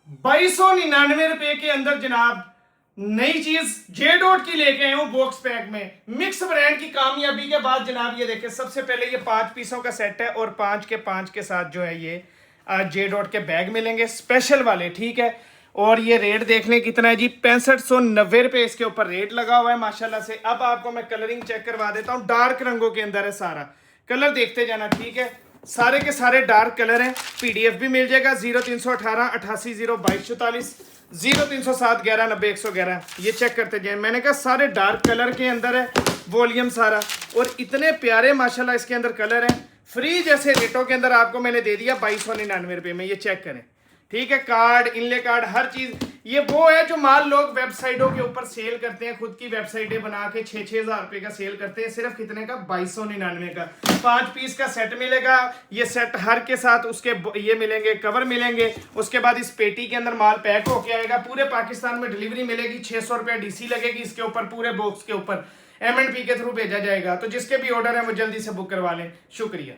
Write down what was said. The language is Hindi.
₹2299 के अंदर जनाब नई चीज जे डॉट की लेके आए हूं बॉक्स पैक में। मिक्स ब्रांड की कामयाबी के बाद जनाब ये देखें, सबसे पहले ये 5 पीसों का सेट है और 5 के साथ जो है ये जे डॉट के बैग मिलेंगे स्पेशल वाले, ठीक है। और ये रेट देख लें कितना है जी, 6590 इसके ऊपर रेट लगा हुआ है माशाल्लाह से। अब आपको मैं कलरिंग चेक करवा देता हूँ, डार्क रंगों के अंदर है सारा, कलर देखते जाना, ठीक है। सारे के सारे डार्क कलर हैं। पीडीएफ भी मिल जाएगा 0318 88 022 44 0307 11 90 111, ये चेक करते जाए। मैंने कहा सारे डार्क कलर के अंदर है, वॉल्यूम सारा, और इतने प्यारे माशाल्लाह इसके अंदर कलर हैं। फ्री जैसे रेटों के अंदर आपको मैंने दे दिया ₹2299 में, ये चेक करें, ठीक है। कार्ड, इनले कार्ड, हर चीज। ये वो है जो माल लोग वेबसाइटों के ऊपर सेल करते हैं, खुद की वेबसाइटें बना के 6-6 हजार रुपए का सेल करते हैं, सिर्फ कितने का, ₹2299 का। 5 पीस का सेट मिलेगा, ये सेट हर के साथ उसके ये मिलेंगे, कवर मिलेंगे। उसके बाद इस पेटी के अंदर माल पैक होके आएगा, पूरे पाकिस्तान में डिलीवरी मिलेगी। ₹600 डीसी लगेगी इसके ऊपर, पूरे बॉक्स के ऊपर। M&P के थ्रू भेजा जाएगा। तो जिसके भी ऑर्डर है वो जल्दी से बुक करवा लें। शुक्रिया।